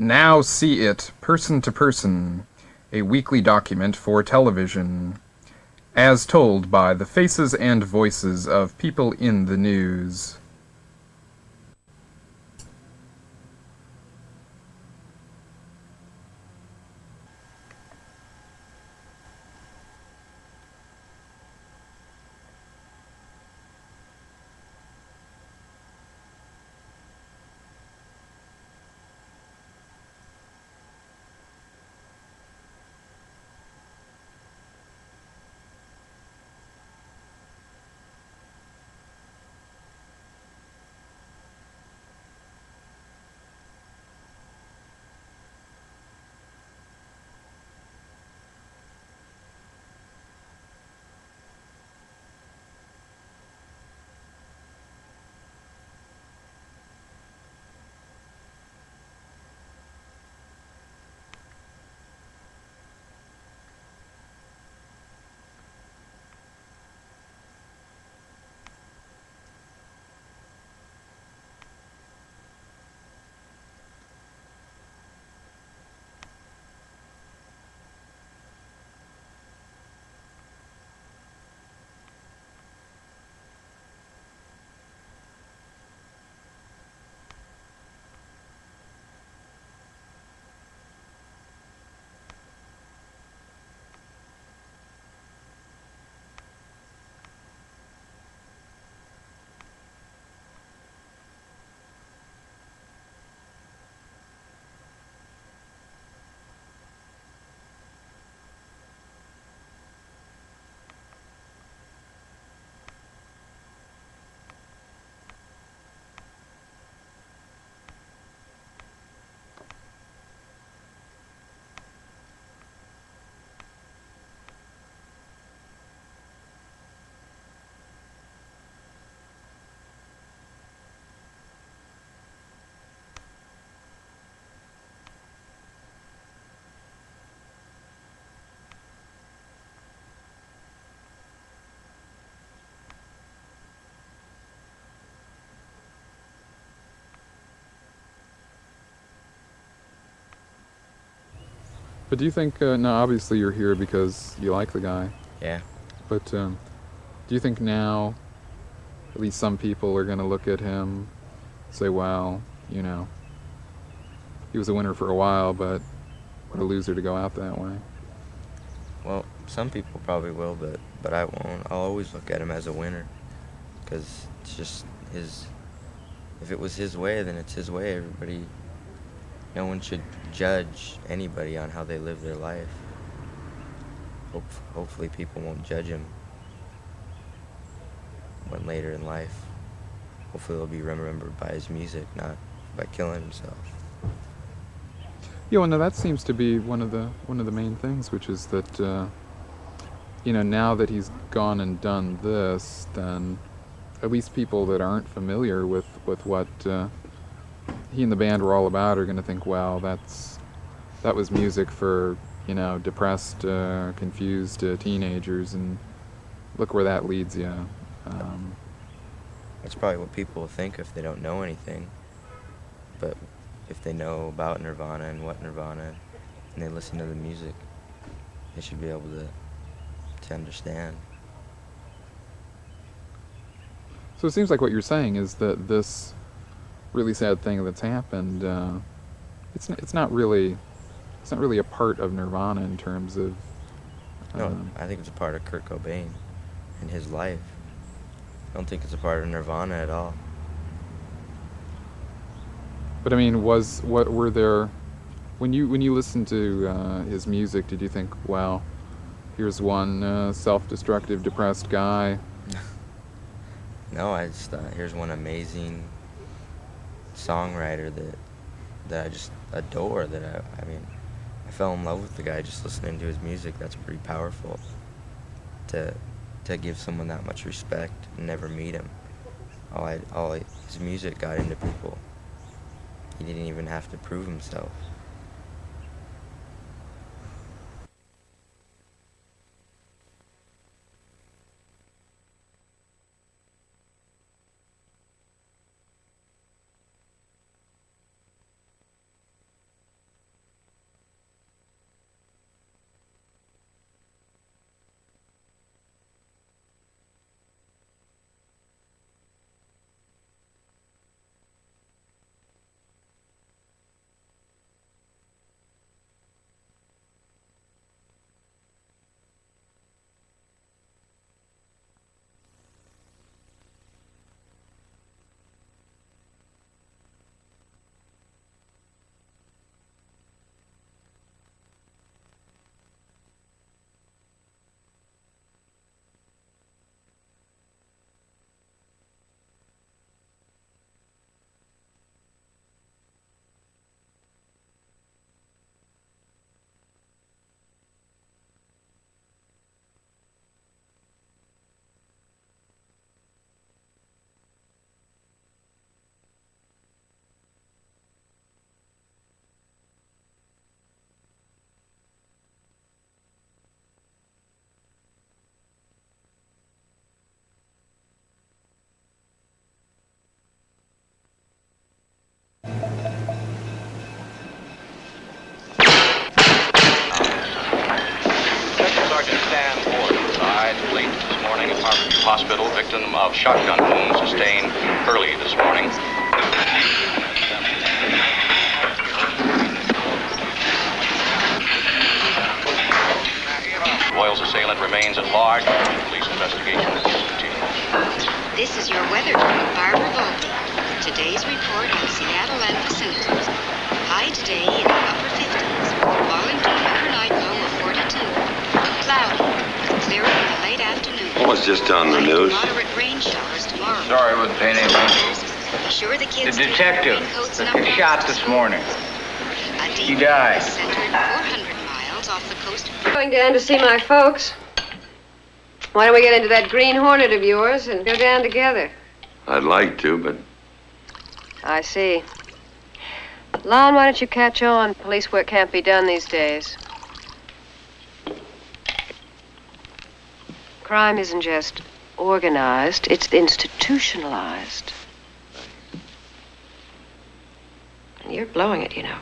Now see it, person to person, a weekly document for television, as told by the faces and voices of people in the news. But do you think, now obviously you're here because you like the guy, Yeah. but do you think now at least some people are going to look at him, say, well, you know, he was a winner for a while, but what a loser to go out that way? Well, some people probably will, but I won't. I'll always look at him as a winner, because it's just his. If it was his way, then it's his way. Everybody, no one should judge anybody on how they live their life. Hopefully, people won't judge him when later in life. Hopefully, he'll be remembered by his music, not by killing himself. Yeah, well, no, that seems to be one of the main things, which is that now that he's gone and done this, then at least people that aren't familiar with what he and the band were all about are going to think, well, that was music for depressed, confused teenagers, and look where that leads you. Um, That's probably what people will think if they don't know anything. But if they know about Nirvana and what Nirvana, and they listen to the music, they should be able to understand. so it seems like what you're saying is that this really sad thing that's happened, it's not really a part of Nirvana in terms of. No, Um, I think it's a part of Kurt Cobain and his life. I don't think it's a part of Nirvana at all. but I mean, what were there when you listened to his music? Did you think, wow, here's one self-destructive, depressed guy? No, I just thought here's one amazing songwriter that I just adore. I mean, I fell in love with the guy just listening to his music. That's pretty powerful. To to give someone that much respect and never meet him. His music got into people. He didn't even have to prove himself. hospital, victim of shotgun wounds sustained early this morning. Boyle's assailant remains at large. Police investigation continues. This is your weather girl, Barbara Volpe. Today's report on Seattle and vicinities. High today in the upper 50s. Wallington overnight low of 42. Cloudy. Clearing in the late afternoon. What was just on the Light to news? moderate rain showers tomorrow. Sorry, I wasn't paying any attention. Be sure the kids The detective that you shot this morning. He died. Centered 400 miles off the coast. Going down to see my folks. Why don't we get into that Green Hornet of yours and go down together? I'd like to, but I see. Lon, why don't you catch on? Police work can't be done these days. Crime isn't just organized, it's institutionalized. And you're blowing it, you know.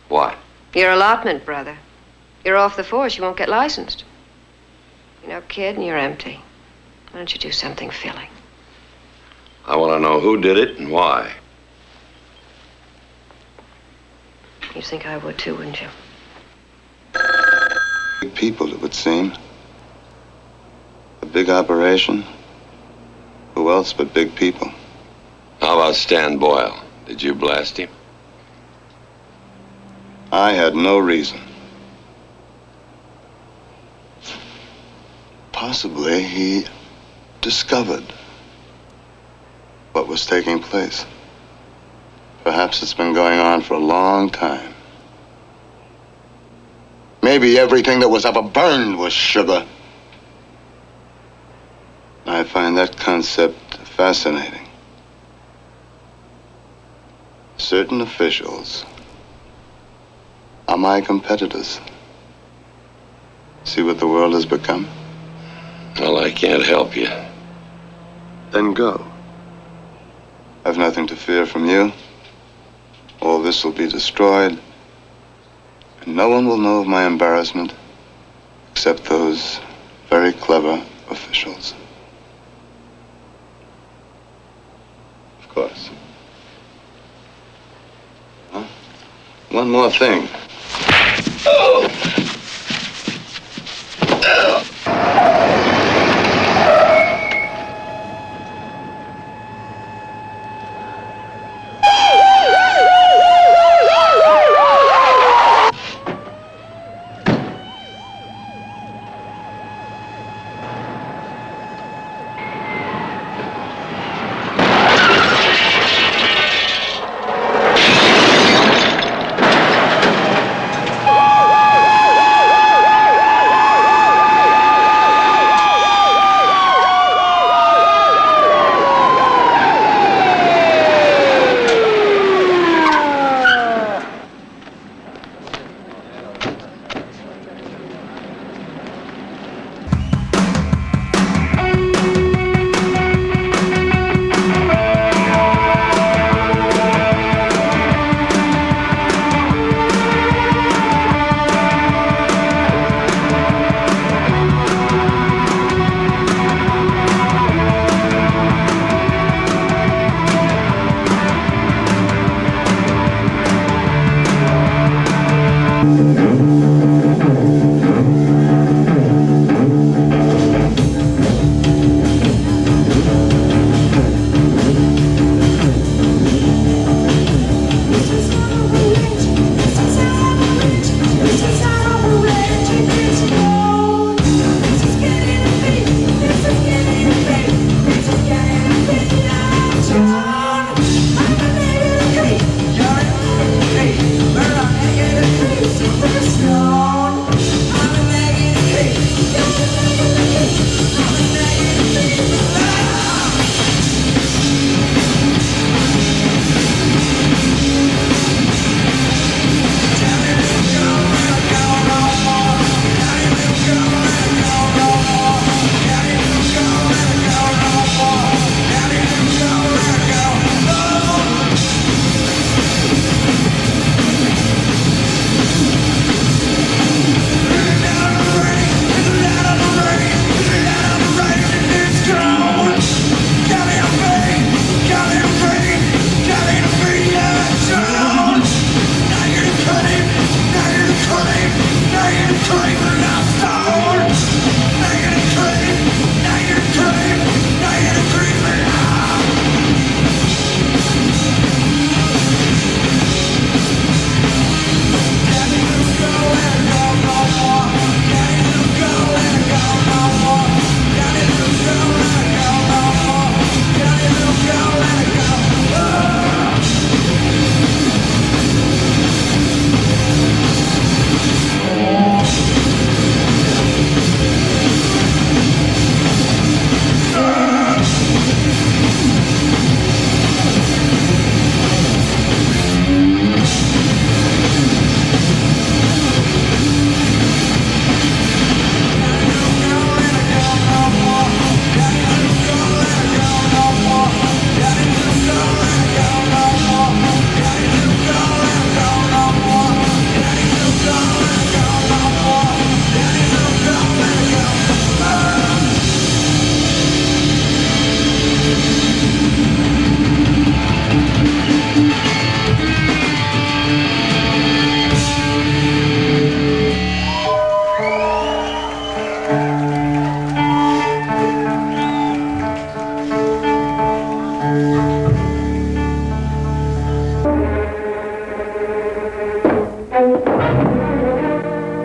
what? Your allotment, brother. You're off the force, you won't get licensed. You know, kid, and you're empty. Why don't you do something filling? I want to know who did it and why. You'd think I would too, wouldn't you? Big people, it would seem. A big operation. Who else but big people? How about Stan Boyle? Did you blast him? I had no reason. Possibly he discovered what was taking place. Perhaps it's been going on for a long time. Maybe everything that was ever burned was sugar. I find that concept fascinating. Certain officials are my competitors. See what the world has become? Well, I can't help you. Then go. I've nothing to fear from you. All this will be destroyed. And no one will know of my embarrassment except those very clever officials. Of course. Huh? One more thing.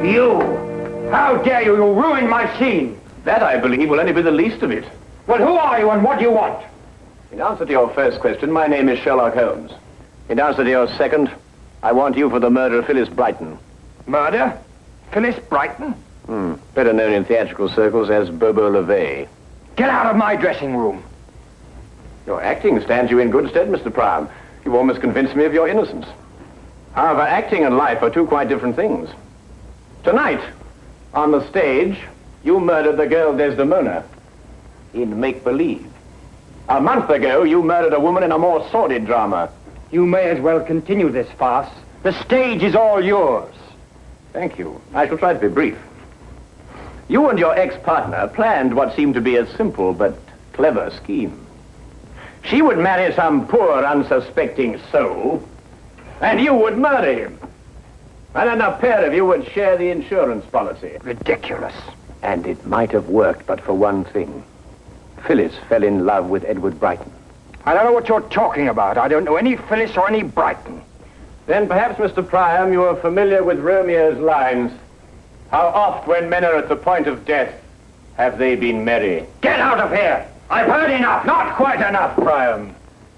You! How dare you? You ruined my scene! That, I believe, will only be the least of it. Well, who are you and what do you want? In answer to your first question, my name is Sherlock Holmes. In answer to your second, I want you for the murder of Phyllis Brighton. Murder? Phyllis Brighton? Better known in theatrical circles as Bobo LeVay. Get out of my dressing room. Your acting stands you in good stead, Mr. Prime. You almost convinced me of your innocence. However, acting and life are two quite different things. Tonight, on the stage, you murdered the girl Desdemona in make-believe. A month ago, you murdered a woman in a more sordid drama. You may as well continue this farce. The stage is all yours. Thank you. I shall try to be brief. You and your ex-partner planned what seemed to be a simple but clever scheme. She would marry some poor, unsuspecting soul, and you would murder him. And then the pair of you would share the insurance policy. Ridiculous. And it might have worked, but for one thing. Phyllis fell in love with Edward Brighton. I don't know what you're talking about. I don't know any Phyllis or any Brighton. Then perhaps, Mr. Priam, you are familiar with Romeo's lines. How oft, when men are at the point of death, have they been merry? Get out of here! I've heard enough! Not quite enough, Priam.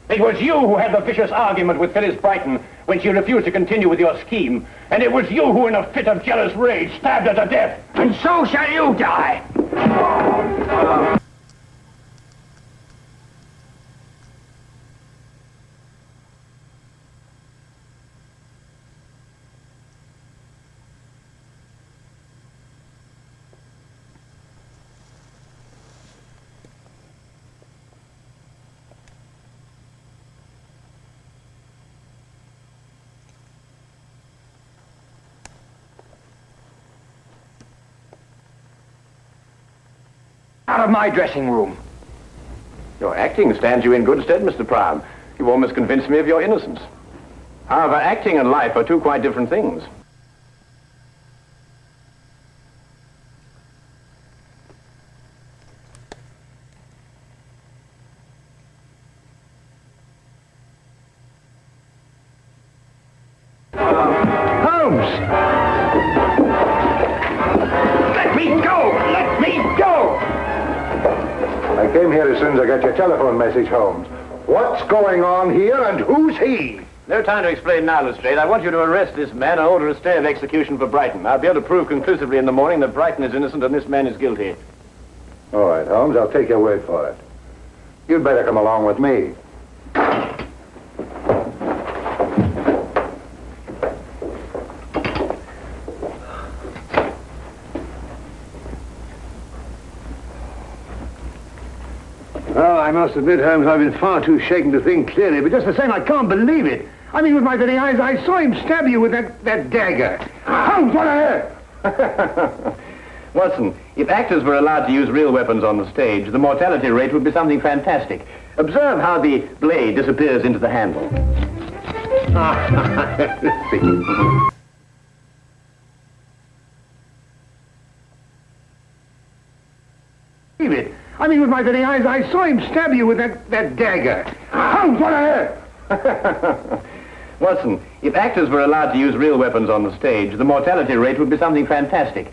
It was you who had the vicious argument with Phyllis Brighton when she refused to continue with your scheme. And it was you who, in a fit of jealous rage, stabbed her to death. And so shall you die! Out of my dressing room. Your acting stands you in good stead, Mr. Priam. You almost convinced me of your innocence. However, acting and life are two quite different things. Holmes! Let me go! Let me go! I came here as soon as I got your telephone message, Holmes. What's going on here and who's he? No time to explain now, Lestrade. I want you to arrest this man and order a stay of execution for Brighton. I'll be able to prove conclusively in the morning that Brighton is innocent and this man is guilty. All right, Holmes, I'll take your word for it. You'd better come along with me. Oh, I must admit, Holmes, I've been far too shaken to think clearly, but just the same, I can't believe it. I mean, with my very eyes, I saw him stab you with that dagger. Holmes, what on earth? Watson, if actors were allowed to use real weapons on the stage, the mortality rate would be something fantastic. Observe how the blade disappears into the handle. It. I mean, with my very eyes, I saw him stab you with that dagger. Holmes, what on earth? Watson, if actors were allowed to use real weapons on the stage, the mortality rate would be something fantastic.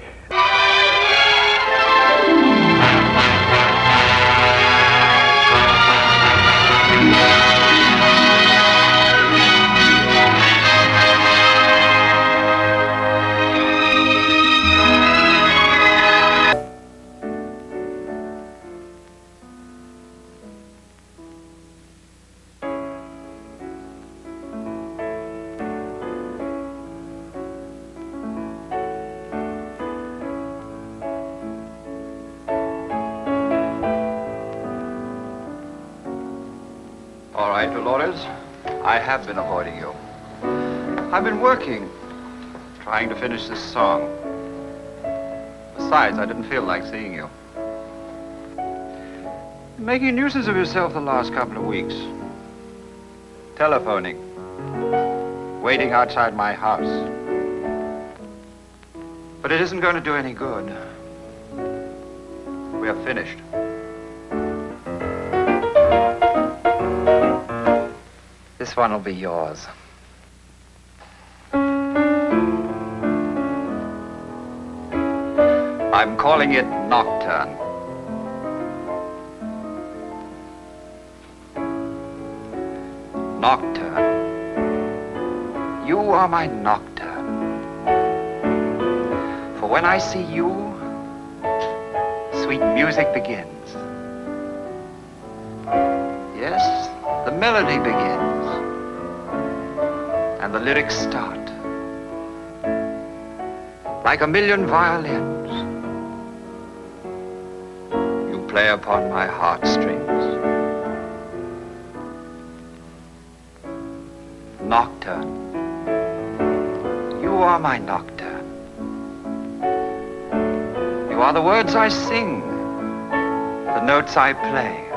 All right, Dolores. I have been avoiding you. I've been working, trying to finish this song. Besides, I didn't feel like seeing you. You're making a nuisance of yourself the last couple of weeks. Telephoning. Waiting outside my house. But it isn't going to do any good. We are finished. This one will be yours. I'm calling it Nocturne. Nocturne. You are my nocturne. For when I see you, sweet music begins. Yes, the melody begins. And the lyrics start. Like a million violins, you play upon my heartstrings. Nocturne. You are my nocturne. You are the words I sing, the notes I play.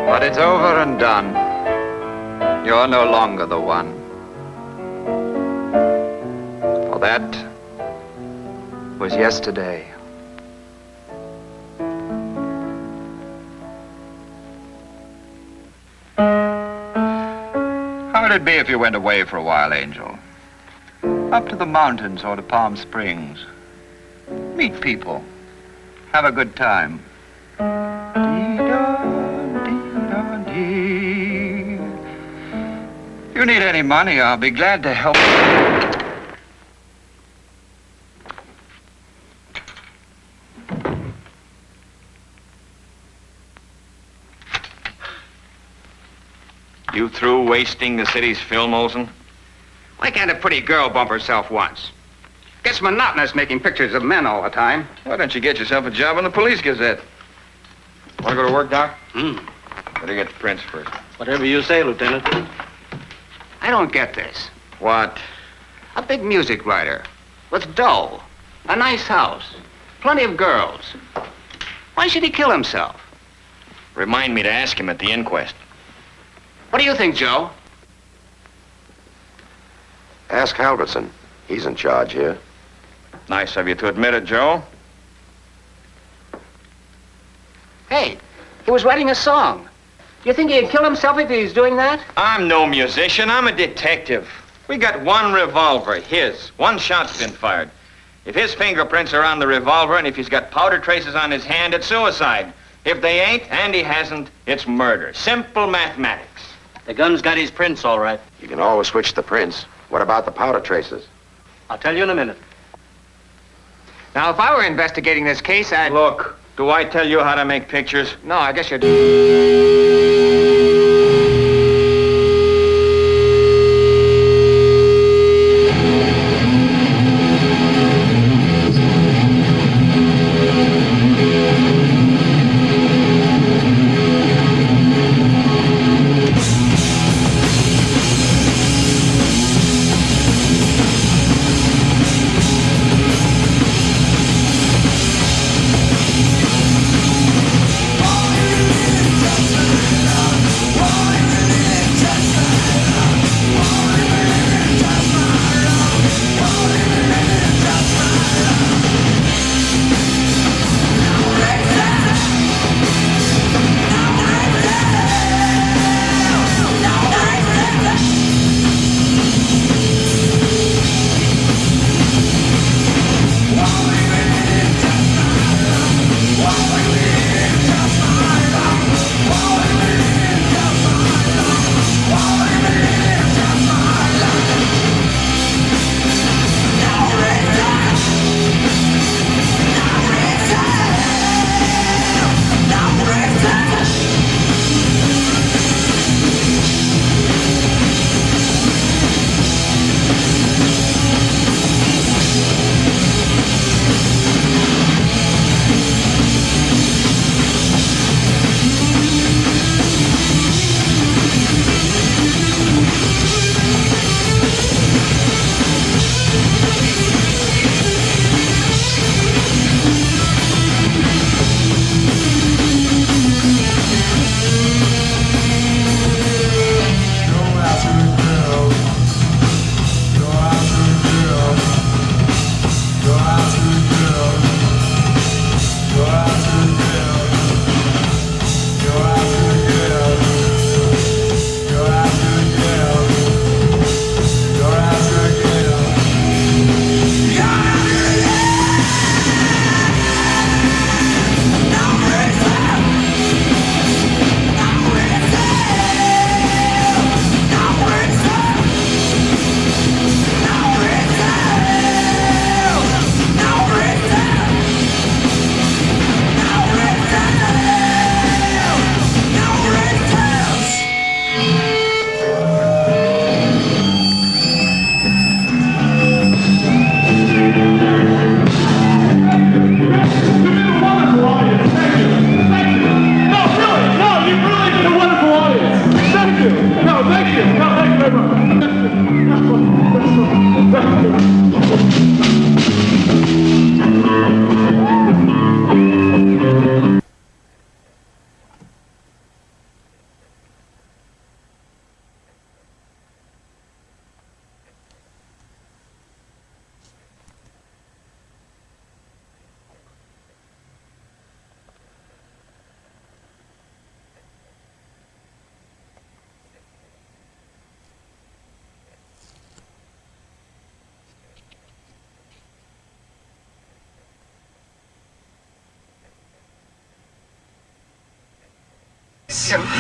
But it's over and done. You're no longer the one. For that was yesterday. How would it be if you went away for a while, Angel? Up to the mountains or to Palm Springs. Meet people. Have a good time. If you need any money, I'll be glad to help. You through wasting the city's film, Olson? Why can't a pretty girl bump herself once? Gets monotonous making pictures of men all the time. Why don't you get yourself a job in the Police Gazette? Want to go to work, Doc? Better get the prints first. Whatever you say, Lieutenant. I don't get this. What? A big music writer with dough, a nice house, plenty of girls. Why should he kill himself? Remind me to ask him at the inquest. What do you think, Joe? Ask Halverson. He's in charge here. Nice of you to admit it, Joe. Hey, he was writing a song. Do you think he'd kill himself if he was doing that? I'm no musician. I'm a detective. We got one revolver, his. One shot's been fired. If his fingerprints are on the revolver and if he's got powder traces on his hand, it's suicide. If they ain't, and he hasn't, it's murder. Simple mathematics. The gun's got his prints, all right. You can always switch the prints. What about the powder traces? I'll tell you in a minute. Now, if I were investigating this case, I'd... Look, do I tell you how to make pictures? No, I guess you do. Just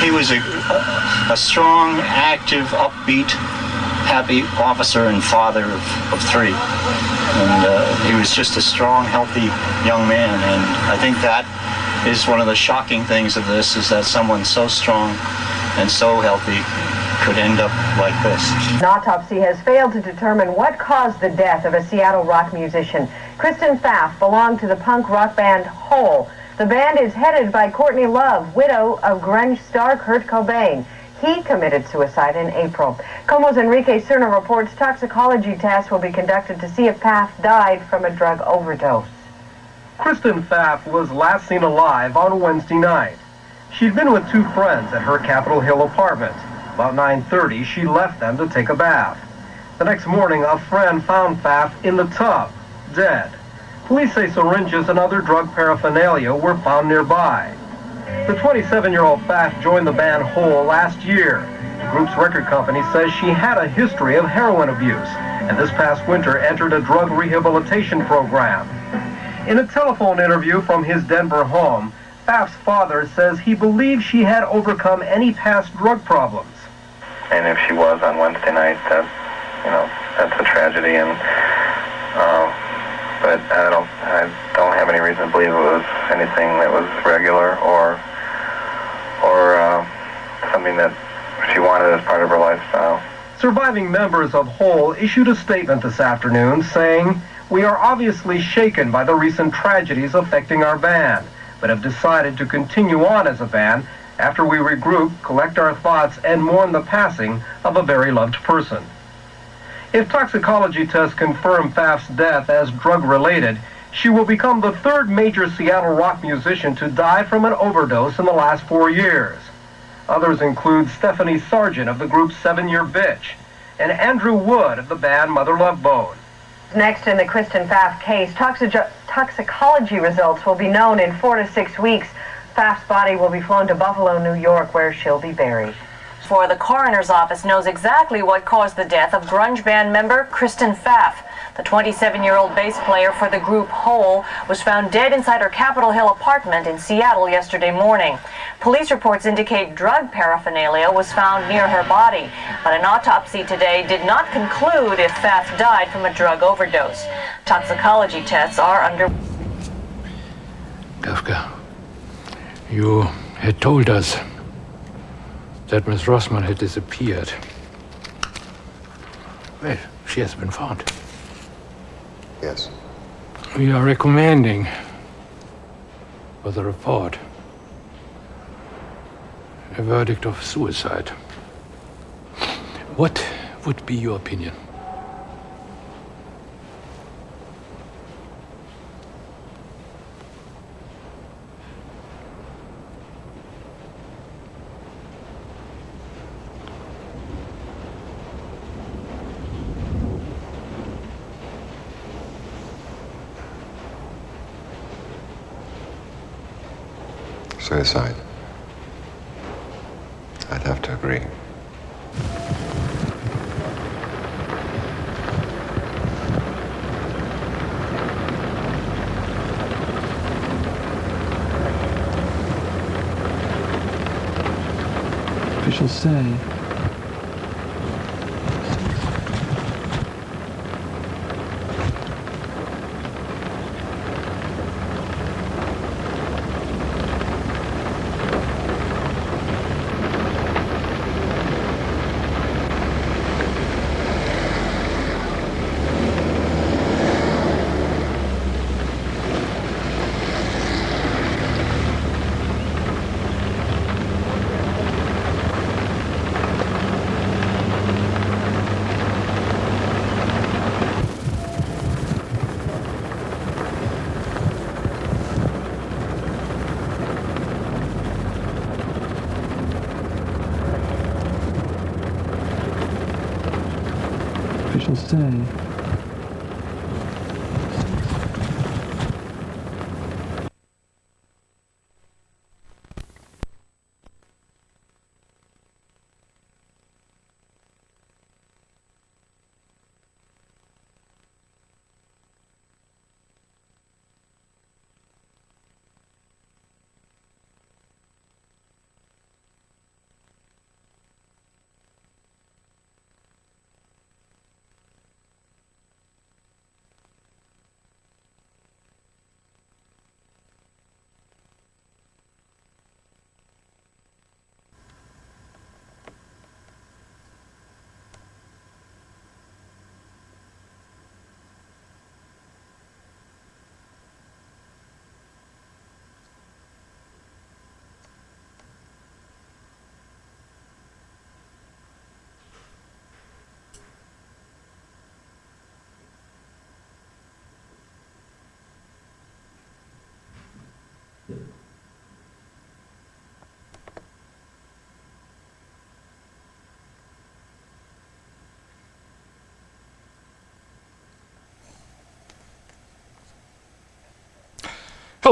He was a strong, active, upbeat, happy officer and father of three. And he was just a strong, healthy young man. And I think that is one of the shocking things of this, is that someone so strong and so healthy could end up like this. An autopsy has failed to determine what caused the death of a Seattle rock musician. Kristen Pfaff belonged to the punk rock band Hole. The band is headed by Courtney Love, widow of grunge star Kurt Cobain. He committed suicide in April. Como's Enrique Cerna reports toxicology tests will be conducted to see if Pfaff died from a drug overdose. Kristen Pfaff was last seen alive on Wednesday night. She'd been with two friends at her Capitol Hill apartment. About 9:30, she left them to take a bath. The next morning, a friend found Pfaff in the tub, dead. Police say syringes and other drug paraphernalia were found nearby. The 27-year-old Pfaff joined the band Hole last year. The group's record company says she had a history of heroin abuse, and this past winter entered a drug rehabilitation program. In a telephone interview from his Denver home, Pfaff's father says he believes she had overcome any past drug problems. And if she was on Wednesday night, that's a tragedy. And but I don't have any reason to believe it was anything that was regular or something that she wanted as part of her lifestyle. Surviving members of Hole issued a statement this afternoon saying, "We are obviously shaken by the recent tragedies affecting our band, but have decided to continue on as a band after we regroup, collect our thoughts, and mourn the passing of a very loved person." If toxicology tests confirm Pfaff's death as drug-related, she will become the third major Seattle rock musician to die from an overdose in the last 4 years. Others include Stephanie Sargent of the group 7 Year Bitch and Andrew Wood of the band Mother Love Bone. Next in the Kristen Pfaff case, toxicology results will be known in 4 to 6 weeks. Pfaff's body will be flown to Buffalo, New York, where she'll be buried. For the coroner's office knows exactly what caused the death of grunge band member Kristen Pfaff. The 27-year-old bass player for the group Hole was found dead inside her Capitol Hill apartment in Seattle yesterday morning. Police reports indicate drug paraphernalia was found near her body, but an autopsy today did not conclude if Pfaff died from a drug overdose. Toxicology tests are under... Kafka, you had told us that Miss Rossman had disappeared. Well, she has been found. Yes. We are recommending for the report a verdict of suicide. What would be your opinion? Suicide. I'd have to agree. Officials say officials say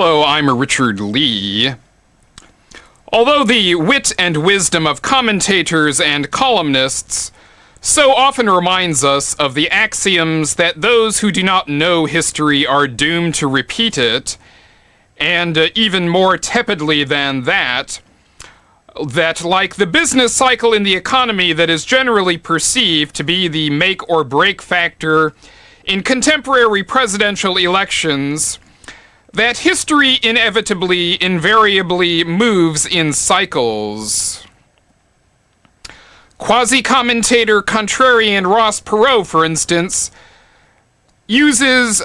Hello, I'm Richard Lee. Although the wit and wisdom of commentators and columnists so often reminds us of the axioms that those who do not know history are doomed to repeat it, and even more tepidly than that, that like the business cycle in the economy that is generally perceived to be the make or break factor in contemporary presidential elections, that history inevitably, invariably moves in cycles. Quasi-commentator contrarian Ross Perot, for instance, uses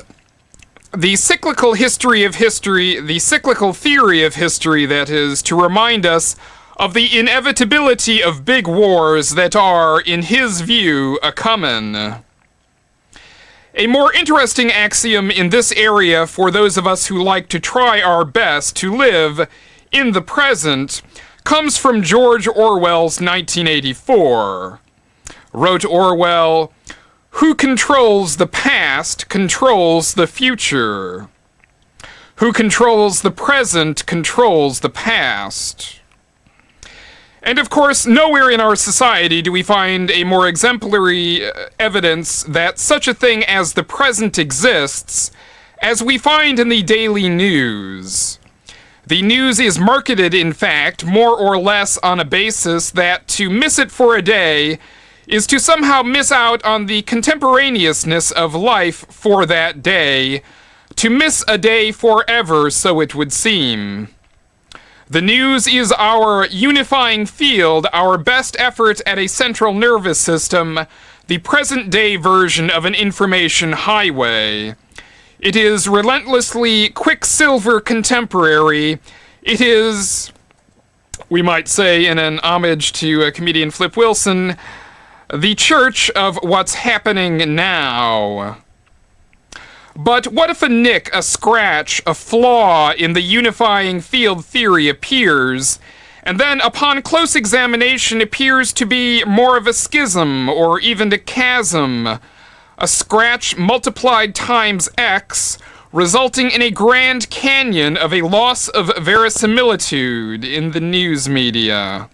the cyclical history of history, the cyclical theory of history, that is, to remind us of the inevitability of big wars that are, in his view, a-comin'. A more interesting axiom in this area for those of us who like to try our best to live in the present comes from George Orwell's 1984. Wrote Orwell, "Who controls the past controls the future. Who controls the present controls the past." And of course, nowhere in our society do we find a more exemplary evidence that such a thing as the present exists as we find in the daily news. The news is marketed, in fact, more or less on a basis that to miss it for a day is to somehow miss out on the contemporaneousness of life for that day, to miss a day forever, so it would seem. The news is our unifying field, our best effort at a central nervous system, the present-day version of an information highway. It is relentlessly quicksilver contemporary. It is, we might say in an homage to comedian Flip Wilson, the church of what's happening now. But what if a nick, a scratch, a flaw in the unifying field theory appears, and then upon close examination appears to be more of a schism or even a chasm, a scratch multiplied times X, resulting in a Grand Canyon of a loss of verisimilitude in the news media?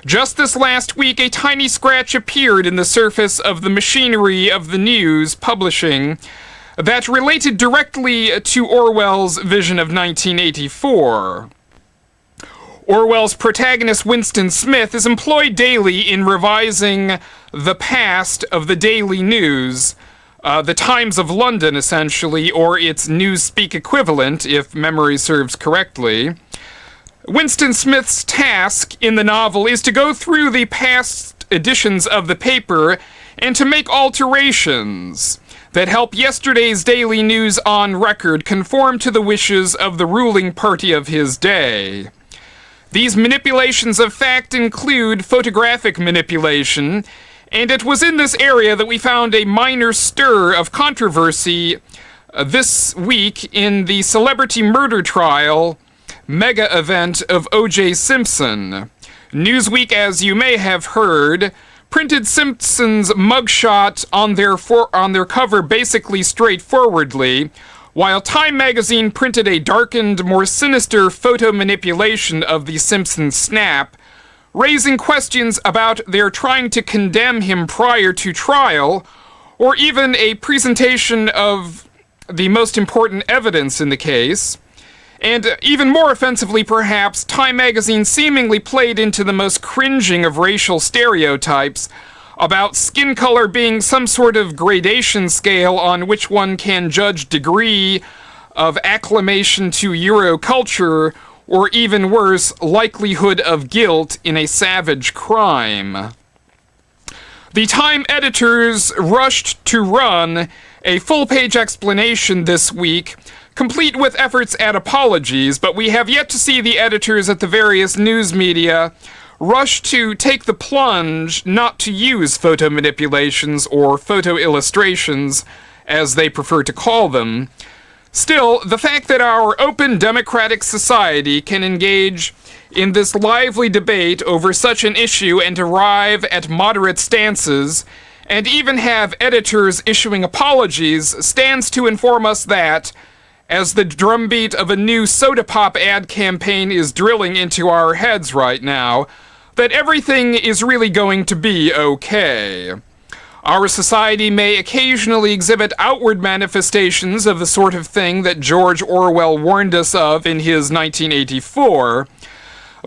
Just this last week, a tiny scratch appeared in the surface of the machinery of the news publishing that related directly to Orwell's vision of 1984. Orwell's protagonist, Winston Smith, is employed daily in revising the past of the daily news, the Times of London, essentially, or its Newspeak equivalent, if memory serves correctly. Winston Smith's task in the novel is to go through the past editions of the paper and to make alterations that help yesterday's daily news on record conform to the wishes of the ruling party of his day. These manipulations of fact include photographic manipulation, and it was in this area that we found a minor stir of controversy this week in the celebrity murder trial mega event of O.J. Simpson. Newsweek, as you may have heard, printed Simpson's mugshot on their cover basically straightforwardly, while Time magazine printed a darkened, more sinister photo manipulation of the Simpson snap, raising questions about their trying to condemn him prior to trial, or even a presentation of the most important evidence in the case. And even more offensively, perhaps, Time magazine seemingly played into the most cringing of racial stereotypes about skin color being some sort of gradation scale on which one can judge degree of acclimation to Euro culture, or even worse, likelihood of guilt in a savage crime. The Time editors rushed to run a full-page explanation this week, complete with efforts at apologies, but we have yet to see the editors at the various news media rush to take the plunge not to use photo manipulations or photo illustrations, as they prefer to call them. Still, the fact that our open democratic society can engage in this lively debate over such an issue and arrive at moderate stances, and even have editors issuing apologies, stands to inform us that, as the drumbeat of a new soda pop ad campaign is drilling into our heads right now, that everything is really going to be okay. Our society may occasionally exhibit outward manifestations of the sort of thing that George Orwell warned us of in his 1984,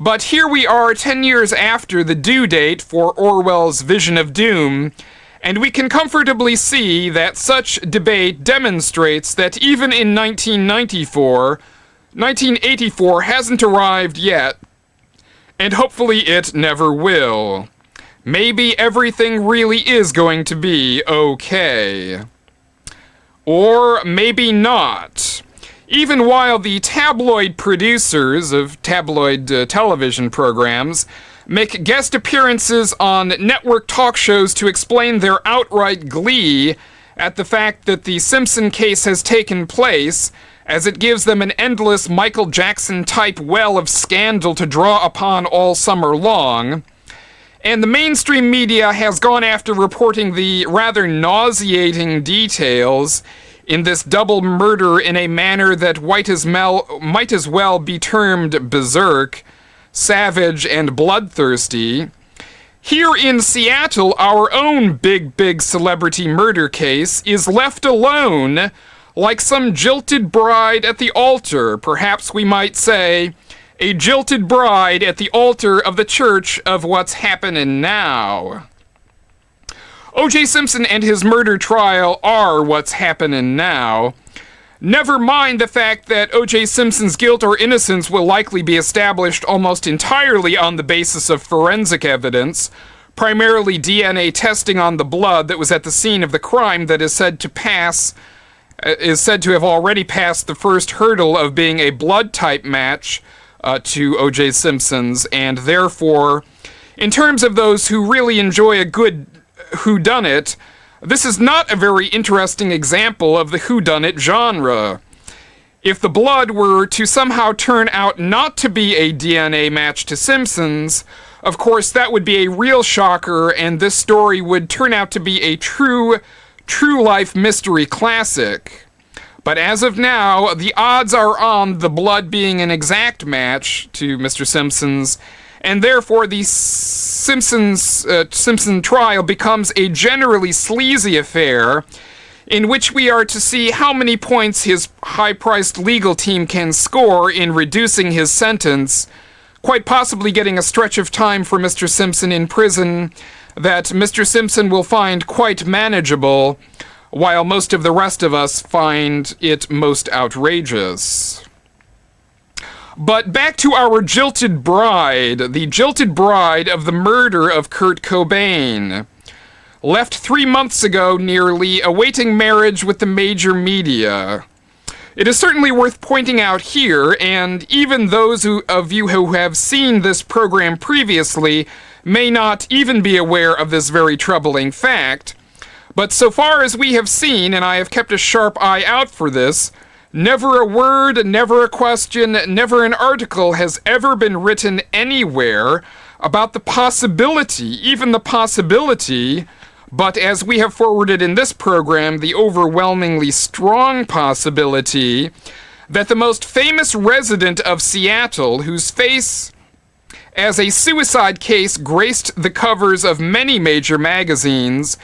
but here we are 10 years after the due date for Orwell's Vision of Doom, and we can comfortably see that such debate demonstrates that even in 1984 hasn't arrived yet, and hopefully it never will. Maybe everything really is going to be okay. Or maybe not. Even while the tabloid producers of tabloid television programs make guest appearances on network talk shows to explain their outright glee at the fact that the Simpson case has taken place, as it gives them an endless Michael Jackson-type well of scandal to draw upon all summer long, and the mainstream media has gone after reporting the rather nauseating details in this double murder in a manner that might as well be termed berserk, savage, and bloodthirsty. Here in Seattle, our own big celebrity murder case is left alone, like some jilted bride at the altar. Perhaps we might say, a jilted bride at the altar of the church of what's happening now. O.J. Simpson and his murder trial are what's happening now. Never mind the fact that O.J. Simpson's guilt or innocence will likely be established almost entirely on the basis of forensic evidence, primarily DNA testing on the blood that was at the scene of the crime that is said to have already passed the first hurdle of being a blood type match to O.J. Simpson's, and therefore, in terms of those who really enjoy a good whodunit, this is not a very interesting example of the whodunit genre. If the blood were to somehow turn out not to be a DNA match to Simpson's, of course that would be a real shocker, and this story would turn out to be a true life mystery classic. But as of now, the odds are on the blood being an exact match to Mr. Simpson's, and therefore the Simpson trial becomes a generally sleazy affair in which we are to see how many points his high-priced legal team can score in reducing his sentence, quite possibly getting a stretch of time for Mr. Simpson in prison that Mr. Simpson will find quite manageable, while most of the rest of us find it most outrageous. But back to our jilted bride, the jilted bride of the murder of Kurt Cobain. Left 3 months ago, nearly, awaiting marriage with the major media. It is certainly worth pointing out here, and even those of you who have seen this program previously may not even be aware of this very troubling fact, but so far as we have seen, and I have kept a sharp eye out for this, never a word, never a question, never an article has ever been written anywhere about the possibility, even the possibility, but as we have forwarded in this program, the overwhelmingly strong possibility that the most famous resident of Seattle, whose face as a suicide case graced the covers of many major magazines,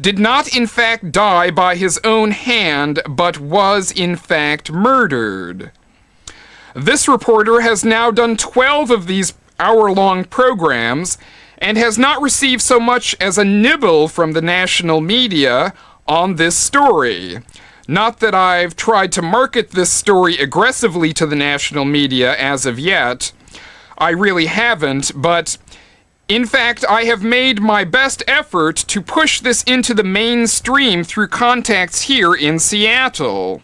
did not in fact die by his own hand, but was in fact murdered. This reporter has now done 12 of these hour-long programs and has not received so much as a nibble from the national media on this story. Not that I've tried to market this story aggressively to the national media as of yet. I really haven't, but in fact, I have made my best effort to push this into the mainstream through contacts here in Seattle.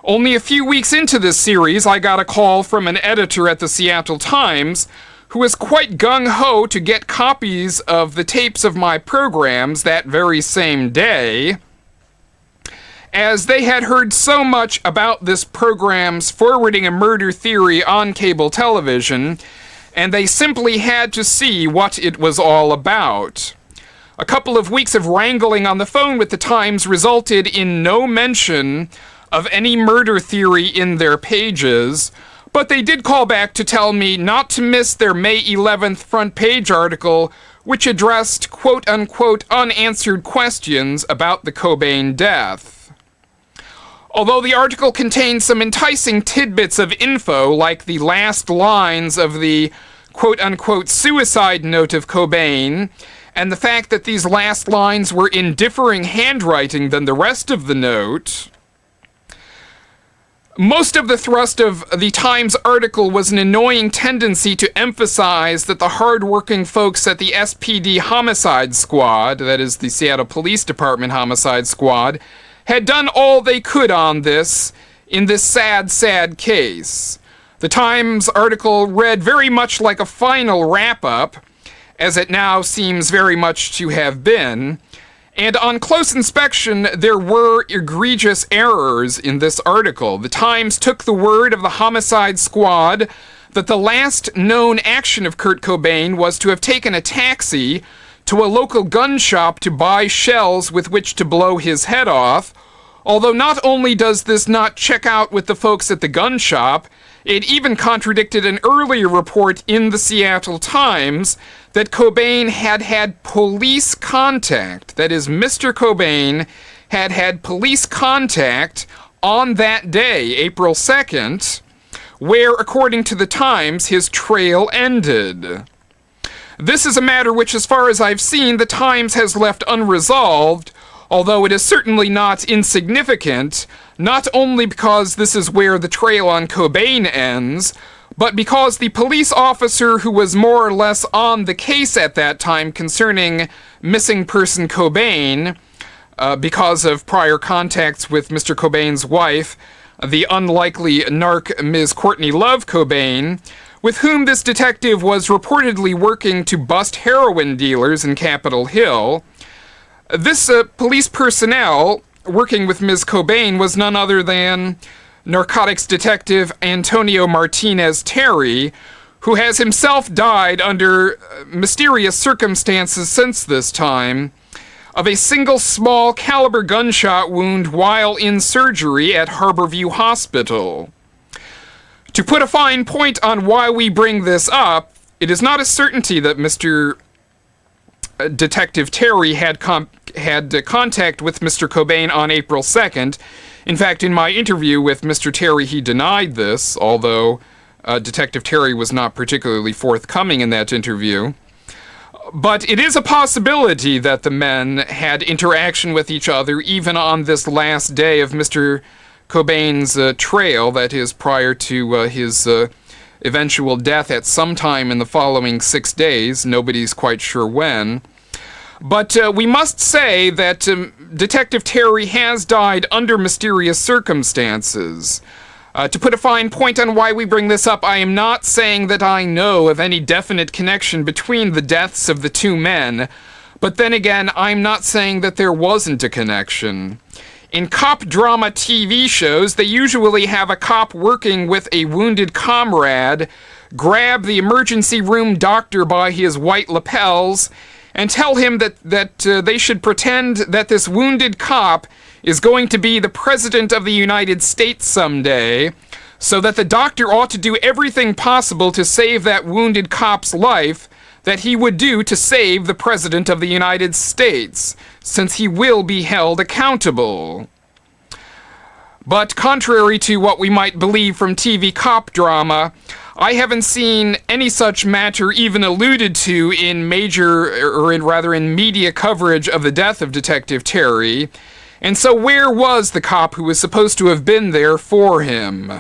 Only a few weeks into this series, I got a call from an editor at the Seattle Times who was quite gung-ho to get copies of the tapes of my programs that very same day, as they had heard so much about this program's forwarding a murder theory on cable television, and they simply had to see what it was all about. A couple of weeks of wrangling on the phone with the Times resulted in no mention of any murder theory in their pages, but they did call back to tell me not to miss their May 11th front page article, which addressed quote-unquote unanswered questions about the Cobain death. Although the article contains some enticing tidbits of info, like the last lines of the quote-unquote suicide note of Cobain, and the fact that these last lines were in differing handwriting than the rest of the note, most of the thrust of the Times article was an annoying tendency to emphasize that the hard-working folks at the SPD Homicide Squad, that is the Seattle Police Department Homicide Squad, had done all they could on this, in this sad, sad case. The Times article read very much like a final wrap-up, as it now seems very much to have been, and on close inspection, there were egregious errors in this article. The Times took the word of the Homicide Squad that the last known action of Kurt Cobain was to have taken a taxi to a local gun shop to buy shells with which to blow his head off, although not only does this not check out with the folks at the gun shop, it even contradicted an earlier report in the Seattle Times that Cobain had had police contact. That is, Mr. Cobain had had police contact on that day, April 2nd, where, according to the Times, his trail ended. This is a matter which, as far as I've seen, the Times has left unresolved, although it is certainly not insignificant, not only because this is where the trail on Cobain ends, but because the police officer who was more or less on the case at that time concerning missing person Cobain, because of prior contacts with Mr. Cobain's wife, the unlikely narc Ms. Courtney Love Cobain, with whom this detective was reportedly working to bust heroin dealers in Capitol Hill. This police personnel working with Ms. Cobain was none other than narcotics detective Antonio Martinez Terry, who has himself died under mysterious circumstances since this time, of a single small caliber gunshot wound while in surgery at Harborview Hospital. To put a fine point on why we bring this up, it is not a certainty that Mr. Detective Terry had contact with Mr. Cobain on April 2nd. In fact, in my interview with Mr. Terry, he denied this, although Detective Terry was not particularly forthcoming in that interview. But it is a possibility that the men had interaction with each other even on this last day of Mr. Cobain's trail, that is, prior to his eventual death at some time in the following 6 days. Nobody's quite sure when. But we must say that Detective Terry has died under mysterious circumstances. To put a fine point on why we bring this up, I am not saying that I know of any definite connection between the deaths of the two men, but then again, I'm not saying that there wasn't a connection. In cop drama TV shows, they usually have a cop working with a wounded comrade grab the emergency room doctor by his white lapels and tell him that they should pretend that this wounded cop is going to be the President of the United States someday, so that the doctor ought to do everything possible to save that wounded cop's life that he would do to save the President of the United States, since he will be held accountable. But contrary to what we might believe from TV cop drama, I haven't seen any such matter even alluded to in in media coverage of the death of Detective Terry. And so where was the cop who was supposed to have been there for him?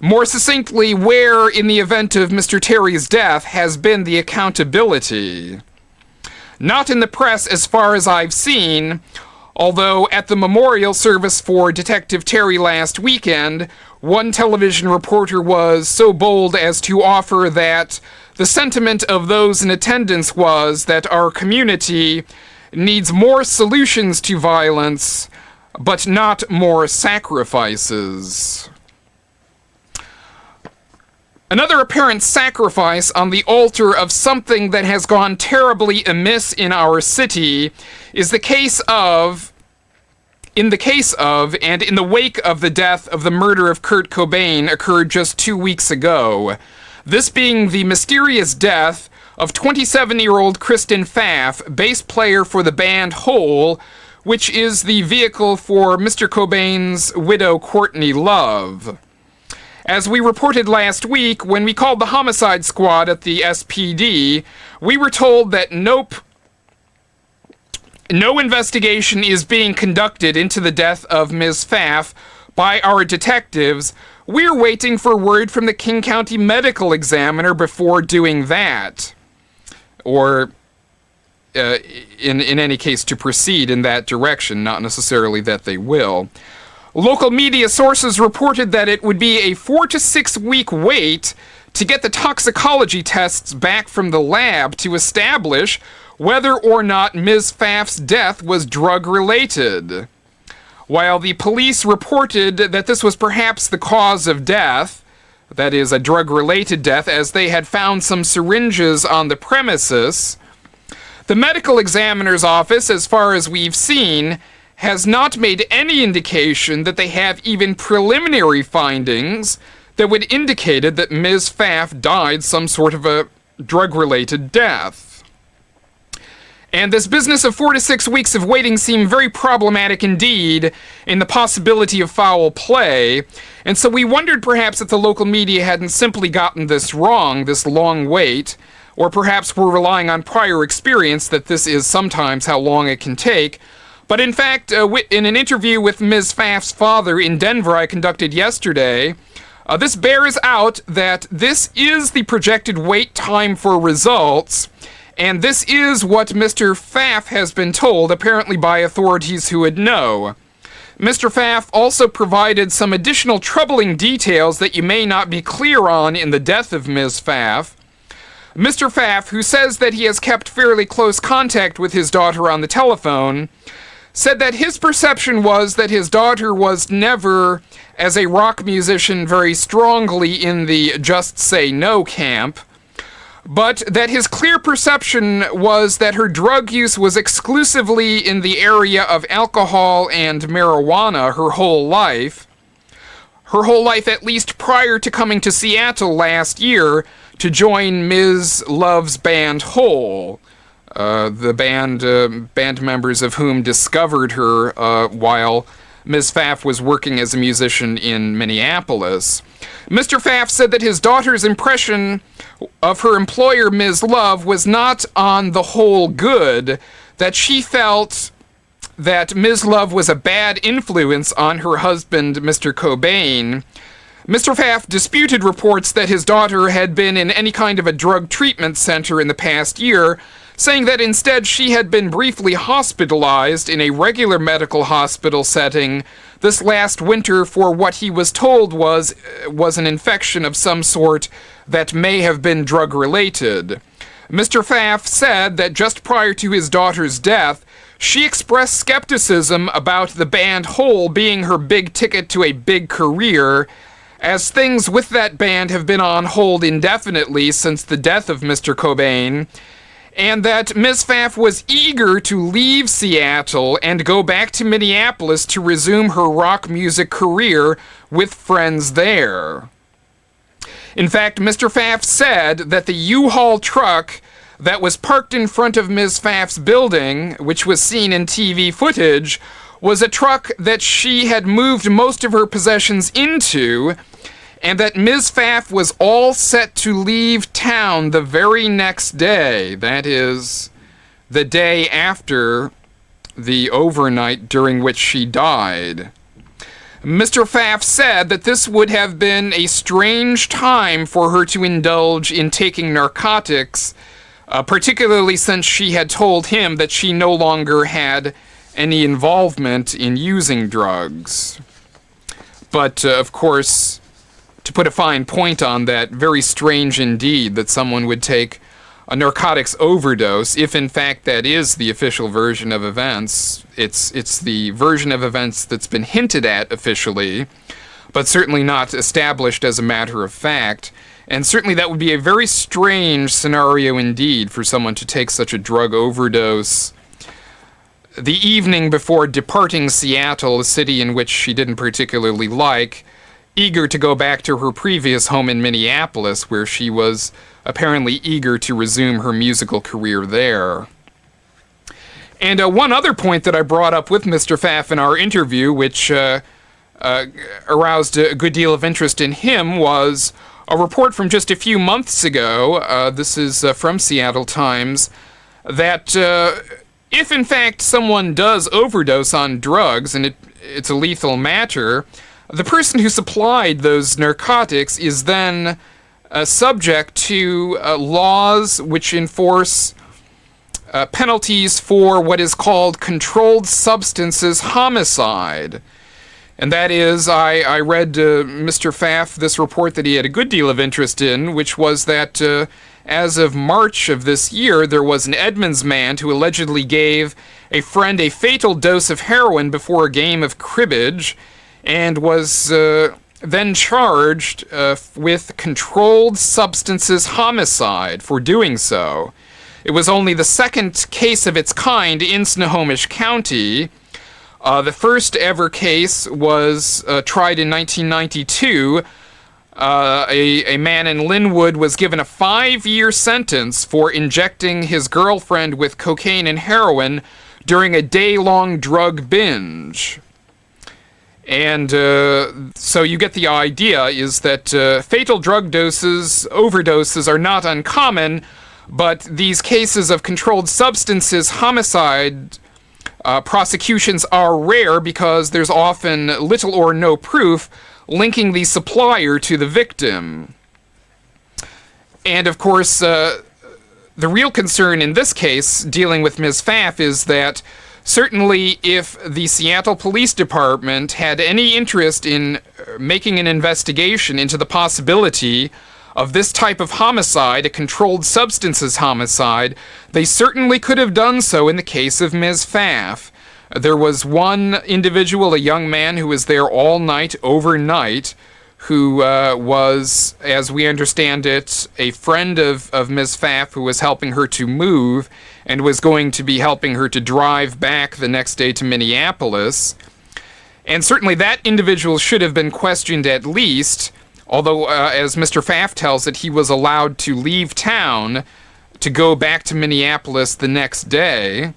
More succinctly, where in the event of Mr. Terry's death has been the accountability? Not in the press as far as I've seen, although at the memorial service for Detective Terry last weekend, one television reporter was so bold as to offer that the sentiment of those in attendance was that our community needs more solutions to violence, but not more sacrifices. Another apparent sacrifice on the altar of something that has gone terribly amiss in our city is the case of in the case of and in the wake of the death of the murder of Kurt Cobain occurred just 2 weeks ago. This being the mysterious death of 27-year-old Kristen Pfaff, bass player for the band Hole, which is the vehicle for Mr. Cobain's widow, Courtney Love. As we reported last week, when we called the homicide squad at the SPD, we were told that no investigation is being conducted into the death of Ms. Pfaff by our detectives. We're waiting for word from the King County Medical Examiner before doing that. Or, in any case, to proceed in that direction, not necessarily that they will. Local media sources reported that it would be a 4 to 6 week wait to get the toxicology tests back from the lab to establish whether or not Ms. Pfaff's death was drug-related. While the police reported that this was perhaps the cause of death, that is, a drug-related death, as they had found some syringes on the premises, the medical examiner's office, as far as we've seen, has not made any indication that they have even preliminary findings that would indicate that Ms. Pfaff died some sort of a drug-related death. And this business of 4 to 6 weeks of waiting seemed very problematic indeed in the possibility of foul play, and so we wondered perhaps if the local media hadn't simply gotten this wrong, this long wait, or perhaps were relying on prior experience that this is sometimes how long it can take. But in fact, in an interview with Ms. Pfaff's father in Denver I conducted yesterday, this bears out that this is the projected wait time for results, and this is what Mr. Pfaff has been told, apparently by authorities who would know. Mr. Pfaff also provided some additional troubling details that you may not be clear on in the death of Ms. Pfaff. Mr. Pfaff, who says that he has kept fairly close contact with his daughter on the telephone, said that his perception was that his daughter was never, as a rock musician, very strongly in the just say no camp, but that his clear perception was that her drug use was exclusively in the area of alcohol and marijuana her whole life. Her whole life, at least prior to coming to Seattle last year to join Ms. Love's band Hole. The band members of whom discovered her while Ms. Pfaff was working as a musician in Minneapolis. Mr. Pfaff said that his daughter's impression of her employer, Ms. Love, was not on the whole good, that she felt that Ms. Love was a bad influence on her husband, Mr. Cobain. Mr. Pfaff disputed reports that his daughter had been in any kind of a drug treatment center in the past year, saying that instead she had been briefly hospitalized in a regular medical hospital setting this last winter for what he was told was an infection of some sort that may have been drug-related. Mr. Pfaff said that just prior to his daughter's death, she expressed skepticism about the band Hole being her big ticket to a big career, as things with that band have been on hold indefinitely since the death of Mr. Cobain, and that Ms. Pfaff was eager to leave Seattle and go back to Minneapolis to resume her rock music career with friends there. In fact, Mr. Pfaff said that the U-Haul truck that was parked in front of Ms. Pfaff's building, which was seen in TV footage, was a truck that she had moved most of her possessions into, and that Ms. Pfaff was all set to leave town the very next day. That is, the day after the overnight during which she died. Mr. Pfaff said that this would have been a strange time for her to indulge in taking narcotics, particularly since she had told him that she no longer had any involvement in using drugs. But, of course, to put a fine point on that, very strange indeed that someone would take a narcotics overdose, if in fact that is the official version of events. It's the version of events that's been hinted at officially, but certainly not established as a matter of fact. And certainly that would be a very strange scenario indeed for someone to take such a drug overdose the evening before departing Seattle, a city in which she didn't particularly like, eager to go back to her previous home in Minneapolis, where she was apparently eager to resume her musical career there. And one other point that I brought up with Mr. Pfaff in our interview, which aroused a good deal of interest in him, was a report from just a few months ago, this is from Seattle Times, that if in fact someone does overdose on drugs, and it's a lethal matter, the person who supplied those narcotics is then subject to laws which enforce penalties for what is called controlled substances homicide. And that is, I read Mr. Pfaff this report that he had a good deal of interest in, which was that as of March of this year, there was an Edmonds man who allegedly gave a friend a fatal dose of heroin before a game of cribbage, and was then charged with controlled substances homicide for doing so. It was only the second case of its kind in Snohomish County. The first ever case was tried in 1992. A man in Linwood was given a 5-year sentence for injecting his girlfriend with cocaine and heroin during a day-long drug binge. And so you get the idea, is that fatal drug overdoses are not uncommon, but these cases of controlled substances homicide prosecutions are rare because there's often little or no proof linking the supplier to the victim. And of course, the real concern in this case, dealing with Ms. Pfaff, is that certainly if the Seattle Police Department had any interest in making an investigation into the possibility of this type of homicide, a controlled substances homicide, they certainly could have done so in the case of Ms. Pfaff. There was one individual, a young man, who was there all night, overnight, who was, as we understand it, a friend of Ms. Pfaff, who was helping her to move and was going to be helping her to drive back the next day to Minneapolis. And certainly that individual should have been questioned at least, although, as Mr. Pfaff tells it, he was allowed to leave town to go back to Minneapolis the next day.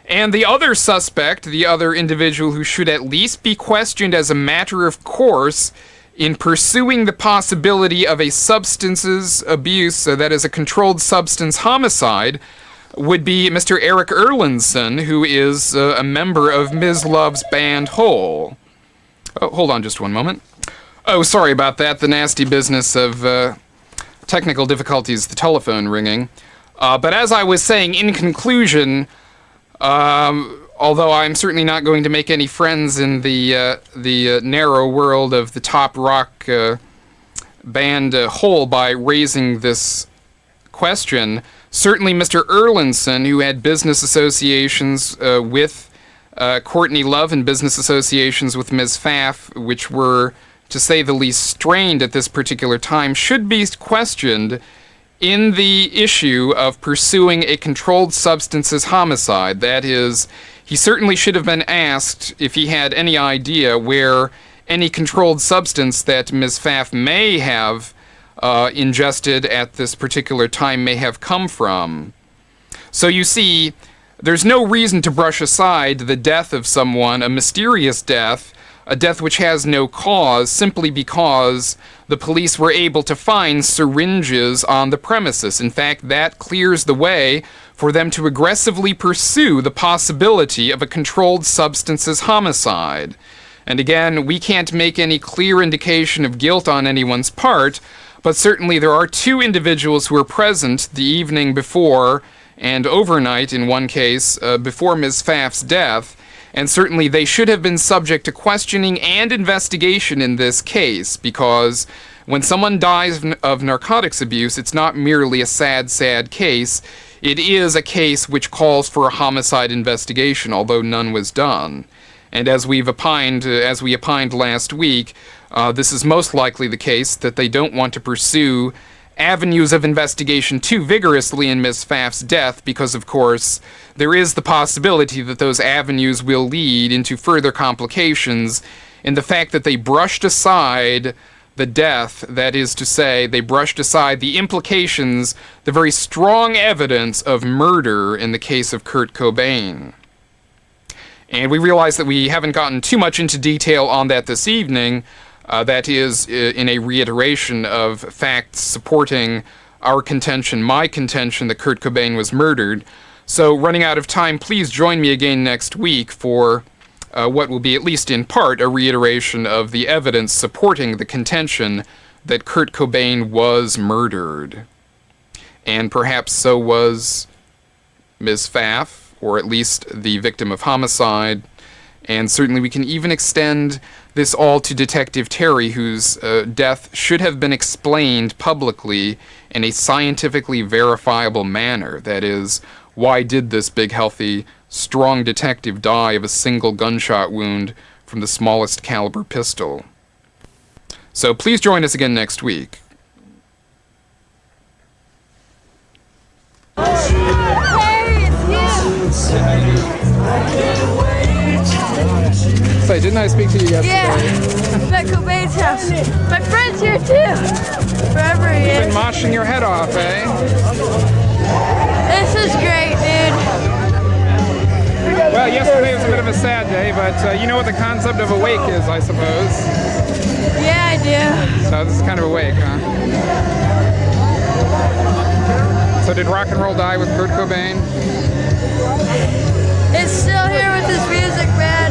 And the other suspect, the other individual who should at least be questioned as a matter of course in pursuing the possibility of a substances abuse, that is a controlled substance homicide, would be Mr. Eric Erlandson, who is a member of Ms. Love's band Hole. Oh, hold on just one moment. Oh, sorry about that. The nasty business of technical difficulties, the telephone ringing. But as I was saying, in conclusion, although I'm certainly not going to make any friends in the narrow world of the top rock band Hole by raising this question, certainly Mr. Erlandson, who had business associations with Courtney Love and business associations with Ms. Pfaff, which were, to say the least, strained at this particular time, should be questioned in the issue of pursuing a controlled substances homicide. That is, he certainly should have been asked if he had any idea where any controlled substance that Ms. Pfaff may have ingested at this particular time may have come from. So you see, there's no reason to brush aside the death of someone, a mysterious death, a death which has no cause, simply because the police were able to find syringes on the premises. In fact, that clears the way for them to aggressively pursue the possibility of a controlled substances homicide. And again, we can't make any clear indication of guilt on anyone's part, but certainly there are two individuals who were present the evening before and overnight, in one case, before Ms. Pfaff's death, and certainly they should have been subject to questioning and investigation in this case, because when someone dies of narcotics abuse, it's not merely a sad, sad case. It is a case which calls for a homicide investigation, although none was done. And as we opined last week, this is most likely the case that they don't want to pursue avenues of investigation too vigorously in Miss Pfaff's death, because, of course, there is the possibility that those avenues will lead into further complications in the fact that they brushed aside the death, that is to say, they brushed aside the implications, the very strong evidence of murder in the case of Kurt Cobain. And we realize that we haven't gotten too much into detail on that this evening. That is in a reiteration of facts supporting our contention, my contention, that Kurt Cobain was murdered. So, running out of time, please join me again next week for what will be, at least in part, a reiteration of the evidence supporting the contention that Kurt Cobain was murdered. And perhaps so was Ms. Pfaff, or at least the victim of homicide. And certainly we can even extend this all to Detective Terry, whose death should have been explained publicly in a scientifically verifiable manner. That is, why did this big, healthy, strong detective die of a single gunshot wound from the smallest caliber pistol? So please join us again next week. So, didn't I speak to you yesterday? Yeah, I'm at Cobain's house. My friend's here too. Forever he You've is. been moshing your head off, eh? This is great, dude. Well, yesterday was a bit of a sad day, but you know what the concept of a wake is, I suppose. Yeah, I do. So this is kind of a wake, huh? So did rock and roll die with Kurt Cobain? It's still here with his music, man.